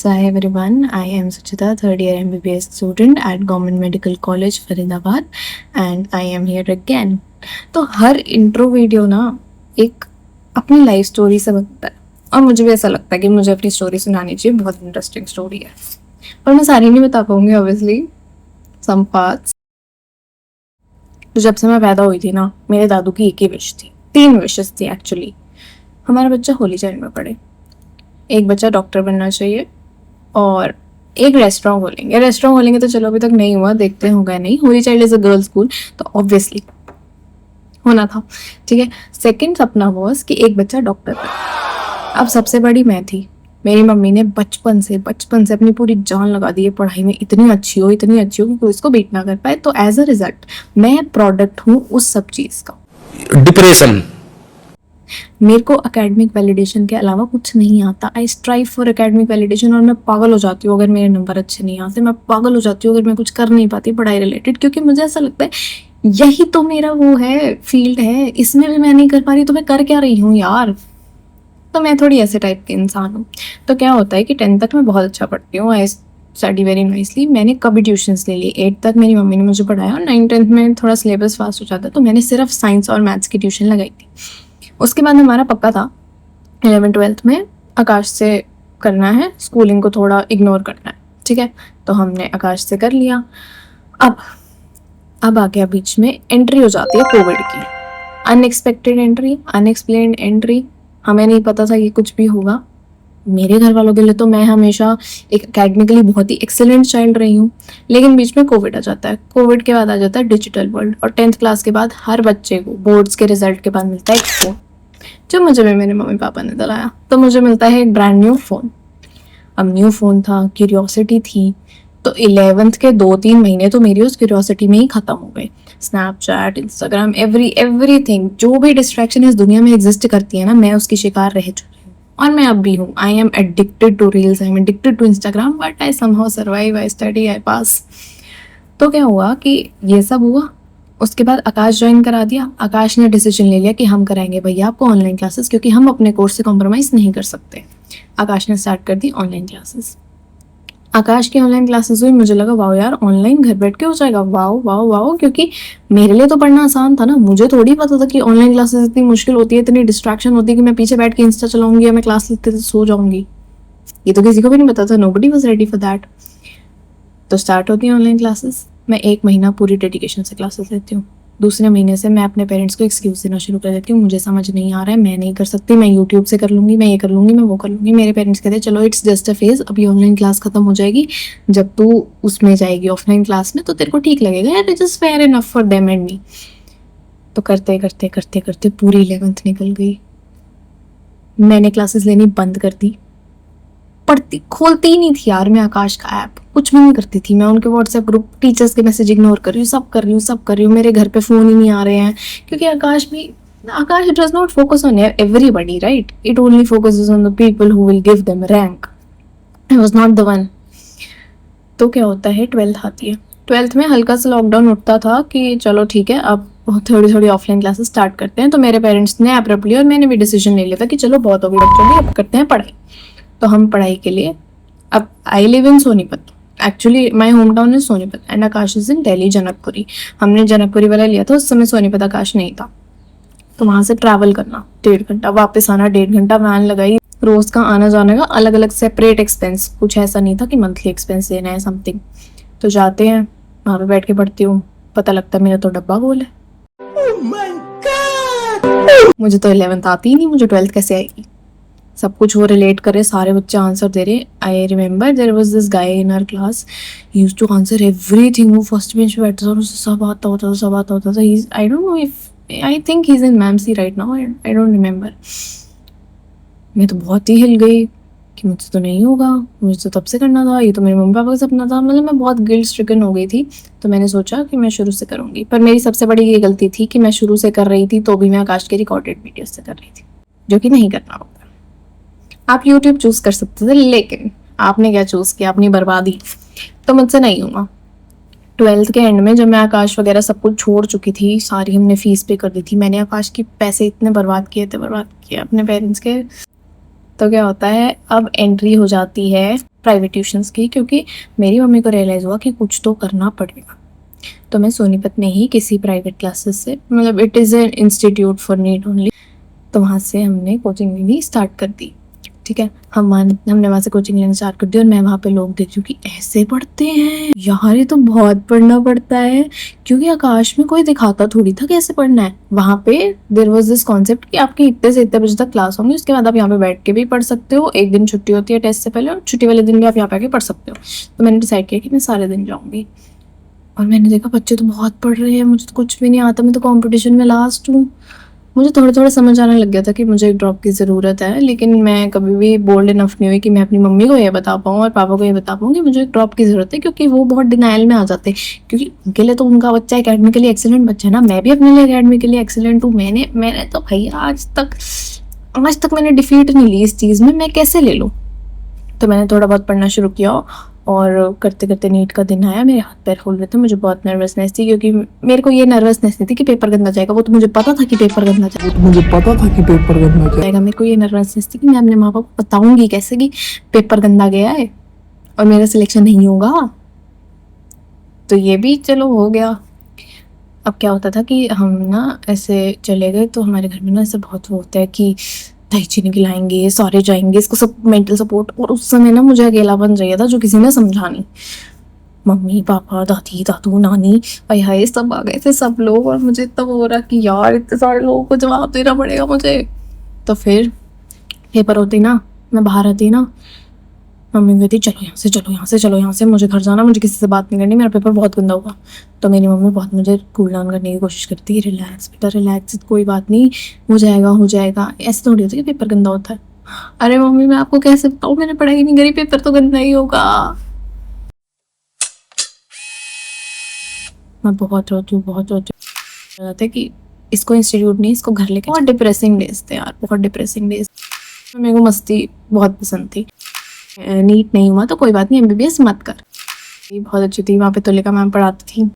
So hi everyone, I am Suchita, third year MBBS student at Government Medical College Faridabad and I am here again. तो हर intro video ना एक अपनी life story से बनता है और मुझे भी ऐसा लगता है कि मुझे अपनी स्टोरी सुनानी चाहिए, बहुत इंटरेस्टिंग स्टोरी है पर मैं सारी नहीं बता पाऊंगी ऑब्वियसली, सम पार्ट्स। तो जब से मैं पैदा हुई थी ना, मेरे दादू की एक ही विश थी, 3 विशेस थी एक्चुअली। हमारा बच्चा होली चाइल्ड में पढ़े, एक बच्चा डॉक्टर बनना चाहिए और एक रेस्टोरेंट खोलेंगे। रेस्टोरेंट खोलेंगे तो चलो अभी तक नहीं हुआ, देखते होगा नहीं। Holi child is a girl school तो ऑब्वियसली होना था, ठीक है। सेकंड सपना वॉज कि एक बच्चा डॉक्टर बने। अब सबसे बड़ी मैं थी। मेरी मम्मी ने बचपन से अपनी पूरी जान लगा दी है पढ़ाई में, इतनी अच्छी हो कि कोई इसको बीट ना कर पाए। तो एज अ रिजल्ट मैं प्रोडक्ट हूँ उस सब चीज का, डिप्रेशन। मेरे को एकेडमिक वैलिडेशन के अलावा कुछ नहीं आता। आई स्ट्राइव फॉर एकेडमिक वैलिडेशन और मैं पागल हो जाती हूँ अगर मेरे नंबर अच्छे नहीं आते। मैं पागल हो जाती हूँ अगर मैं कुछ कर नहीं पाती पढ़ाई रिलेटेड, क्योंकि मुझे ऐसा लगता है यही तो मेरा वो है, फील्ड है, इसमें भी मैं नहीं कर पा रही तो मैं कर क्या रही हूँ यार। तो मैं थोड़ी ऐसे टाइप के इंसान हूँ। तो क्या होता है कि 10th तक मैं बहुत अच्छा पढ़ती हूँ, आई स्टडी वेरी नाइसली। मैंने कभी ट्यूशन्स ले ली, 8th तक मेरी मम्मी ने मुझे पढ़ाया और 9th-10th में थोड़ा सिलेबस फास्ट हो जाता तो मैंने सिर्फ साइंस और मैथ्स की ट्यूशन लगाई थी। उसके बाद हमारा पक्का था 11th-12th में आकाश से करना है, स्कूलिंग को थोड़ा इग्नोर करना है, ठीक है। तो हमने आकाश से कर लिया। अब आ गया बीच में, एंट्री हो जाती है कोविड की। अनएक्सपेक्टेड एंट्री, अनएक्सप्लेन्ड एंट्री, हमें नहीं पता था कि कुछ भी होगा। मेरे घर वालों के लिए तो मैं हमेशा एक एकेडमिकली बहुत ही एक्सेलेंट चाइल्ड रही हूँ, लेकिन बीच में कोविड आ जाता है। कोविड के बाद आ जाता है डिजिटल वर्ल्ड और 10th क्लास के बाद हर बच्चे को बोर्ड्स के रिजल्ट के बाद मिलता है एक फ़ोन, जो मुझे भी मेरे मम्मी पापा ने दिलाया। तो मुझे मिलता है एक ब्रांड न्यू फ़ोन। अब न्यू फ़ोन था, क्यूरियोसिटी थी, तो 11th के 2-3 महीने तो मेरी उस क्यूरियोसिटी में ही ख़त्म हो गए। स्नैपचैट, इंस्टाग्राम, एवरीथिंग, जो भी डिस्ट्रैक्शन इस दुनिया में एग्जिस्ट करती है ना, मैं उसकी शिकार रह चुकी हूँ और मैं अब भी हूँ। I am addicted to reels, I am addicted to Instagram, but I somehow survive, I study, I pass. तो क्या हुआ कि ये सब हुआ। उसके बाद आकाश ज्वाइन करा दिया। आकाश ने डिसीजन ले लिया कि हम कराएंगे भैया आपको ऑनलाइन क्लासेस, क्योंकि हम अपने कोर्स से कॉम्प्रोमाइज़ नहीं कर सकते। आकाश ने स्टार्ट कर दी ऑनलाइन क्लासेस। आकाश की ऑनलाइन क्लासेस हुई, मुझे लगा वाओ यार, ऑनलाइन घर बैठ के हो जाएगा, वाओ वाओ वाओ, क्योंकि मेरे लिए तो पढ़ना आसान था ना। मुझे थोड़ी पता था कि ऑनलाइन क्लासेस इतनी मुश्किल होती है, इतनी डिस्ट्रैक्शन होती है कि मैं पीछे बैठ के इंस्टा चलाऊंगी या मैं क्लास लेते थे सो जाऊंगी। ये तो किसी को भी नहीं पता था, nobody was ready for that. तो स्टार्ट होती है ऑनलाइन क्लासेस। मैं 1 महीना पूरी डेडिकेशन से क्लासेस लेती हूँ। दूसरे महीने से मैं अपने पेरेंट्स को एक्सक्यूज देना शुरू कर देती हूँ, मुझे समझ नहीं आ रहा है, मैं नहीं कर सकती, मैं यूट्यूब से कर लूँगी, मैं ये कर लूँगी, मैं वो कर लूँगी। मेरे पेरेंट्स कहते हैं चलो इट्स जस्ट अ फेज, अभी ऑनलाइन क्लास खत्म हो जाएगी, जब तू उसमें जाएगी ऑफलाइन क्लास में तो तेरे को ठीक लगेगा यार, it is fair enough for them and me. तो करते करते करते करते पूरी 11th निकल गई। मैंने क्लासेस लेनी बंद कर दी, पढ़ती खोलती ही नहीं थी यार मैं आकाश का ऐप, कुछ भी नहीं करती थी मैं। उनके व्हाट्सएप ग्रुप, टीचर्स के मैसेज इग्नोर कर रही हूँ, सब कर रही हूँ। मेरे घर पे फ़ोन ही नहीं आ रहे हैं, क्योंकि Aakash does not focus on everybody, right, it only focuses on the people who will give them rank. I was not the one. तो क्या होता है, 12th आती है। 12th में हल्का सा लॉकडाउन उठता था कि चलो ठीक है अब थोड़ी ऑफलाइन क्लासेस स्टार्ट करते हैं। तो मेरे पेरेंट्स ने एब्रप्टली, और मैंने भी डिसीजन ले लिया था कि चलो बहुत हो गई बच्चों की, अब करते हैं पढ़ाई। तो हम पढ़ाई के लिए, अब I live in Sonipat, actually my home town is Sonipat and Akash is in Delhi, Janakpuri. हमने जनकपुरी वाला लिया था, उस समय सोनीपत आकाश नहीं था। तो वहाँ से ट्रैवल करना 1.5 घंटा, वापस आना 1.5 घंटा, वैन लगाई, रोज का आना जाने का अलग अलग सेपरेट एक्सपेंस, कुछ ऐसा नहीं था कि मंथली एक्सपेंस देना है समथिंग। तो जाते हैं वहाँ पे बैठ के पढ़ती हूँ, पता लगता है मेरा तो डब्बा गोल है। मुझे तो 11th आती ही नहीं, मुझे 12th कैसे आएगी। सब कुछ वो रिलेट करे, सारे बच्चे आंसर दे रहे। I remember there was this guy in our class, he used to answer everything. वो फर्स्ट बेंच पे बैठता था और उसे सब आता होता था। He, I don't know if, I think he is in MAMC right now, I don't remember. मैं तो बहुत ही हिल गई कि मुझसे तो नहीं होगा, मुझे तो तब से करना था, ये तो मेरे मम्मी पापा का सपना था। मतलब मैं बहुत गिल्ट स्ट्रिकन हो गई थी। तो मैंने सोचा कि मैं शुरू से करूँगी, पर मेरी सबसे बड़ी ये गलती थी कि मैं शुरू से कर रही थी तो भी मैं आकाश के रिकॉर्डेड वीडियोस से कर रही थी, जो कि नहीं करना होता। आप YouTube चूज कर सकते थे, लेकिन आपने क्या चूज किया, अपनी बर्बादी। तो मुझसे नहीं हुआ। 12th के एंड में जब मैं आकाश वगैरह सब कुछ छोड़ चुकी थी, सारी हमने फीस पे कर दी थी, मैंने आकाश की पैसे इतने बर्बाद किए अपने पेरेंट्स के। तो क्या होता है, अब एंट्री हो जाती है प्राइवेट ट्यूशन्स की, क्योंकि मेरी मम्मी को रियलाइज़ हुआ कि कुछ तो करना पड़ेगा। तो मैं सोनीपत में ही किसी प्राइवेट क्लासेस से, मतलब it is an institute for NEET only, तो वहाँ से हमने कोचिंग लेनी स्टार्ट कर दी। ठीक है, हमने वहाँ से कोचिंग लेना स्टार्ट कर दी और मैं वहाँ पे लोग देखती हूँ कि ऐसे पढ़ते हैं यार, ये तो बहुत पढ़ना पड़ता है, क्योंकि आकाश में कोई दिखाता थोड़ी था कैसे पढ़ना है। वहाँ पे देयर वाज दिस कॉन्सेप्ट कि आपकी इतने से इतने बजे तक क्लास होंगी, उसके बाद आप यहाँ पे बैठ के भी पढ़ सकते हो, एक दिन छुट्टी होती है टेस्ट से पहले, और छुट्टी वाले दिन भी आप यहाँ पे आके पढ़ सकते हो। तो मैंने डिसाइड किया कि मैं सारे दिन जाऊँगी, और मैंने देखा बच्चे तो बहुत पढ़ रहे हैं, मुझे तो कुछ भी नहीं आता, मैं तो कंपटीशन में लास्ट हूँ। मुझे थोड़ा थोड़ा समझ आने लग गया था कि मुझे एक ड्रॉप की ज़रूरत है, लेकिन मैं कभी भी बोल्ड इनफ नहीं हुई कि मैं अपनी मम्मी को ये बता पाऊँ और पापा को ये बता पाऊँ कि मुझे एक ड्रॉप की ज़रूरत है, क्योंकि वो बहुत डिनाइल में आ जाते हैं, क्योंकि उनके लिए तो उनका बच्चा एकेडमिकली एक्सीलेंट बच्चा है ना, मैं भी अपने लिए एकेडमिकली एक्सीलेंट हूँ। मैंने तो भाई आज तक मैंने डिफीट नहीं ली इस चीज़ में, मैं कैसे ले लूँ। तो मैंने थोड़ा बहुत पढ़ना शुरू किया, और करते करते नीट का दिन आया, मेरे हाथ पैर फूल रहे थे, मुझे बहुत नर्वसनेस थी, क्योंकि मेरे को ये नर्वसनेस नहीं थी कि पेपर गंदा जाएगा, वो तो मुझे पता था कि पेपर गंदा जाएगा, मेरे को ये नर्वसनेस थी कि मैं अपने माँ बाप को बताऊंगी कैसे कि पेपर गंदा गया है और मेरा सिलेक्शन नहीं होगा। तो ये भी चलो हो गया। अब क्या होता था कि हम ना ऐसे चले गए, तो हमारे घर में ना ऐसे बहुत वो होता है कि दही चीनी खिलाएंगे, सारे जाएंगे, इसको सब मेंटल सपोर्ट। और उस समय ना मुझे अकेलापन चाहिए था जो किसी ने समझा नहीं। मम्मी पापा दादी दादू नानी भाई हाय सब आ गए थे, सब लोग, और मुझे तब हो रहा कि यार इतने सारे लोगों को जवाब देना पड़ेगा मुझे। तो फिर पेपर होते ना, मैं बाहर आती ना, मम्मी कहती चलो यहाँ से, मुझे घर जाना, मुझे किसी से बात नहीं करनी, मेरा पेपर बहुत गंदा होगा। तो मेरी मम्मी बहुत मुझे कूल डाउन करने की कोशिश करती है, रिलैक्स बेटा रिलैक्स, कोई बात नहीं, हो जाएगा। ऐसे थोड़ी होता है कि पेपर गंदा होता है। अरे मम्मी मैं आपको कैसे बताऊँ, मैंने पढ़ाई नहीं करी, पेपर तो गंदा ही होगा। मैं बहुत रोती हूँ कि इसको इंस्टीट्यूट नहीं, इसको घर लेके। बहुत डिप्रेसिंग डेज थे यार, बहुत डिप्रेसिंग डेज। मेरे को मस्ती बहुत पसंद थी। नीट नहीं हुआ तो कोई बात नहीं, एमबीबीएस मत कर। बहुत अच्छी थी वहाँ पे, तुलिका मैम पढ़ाती थी।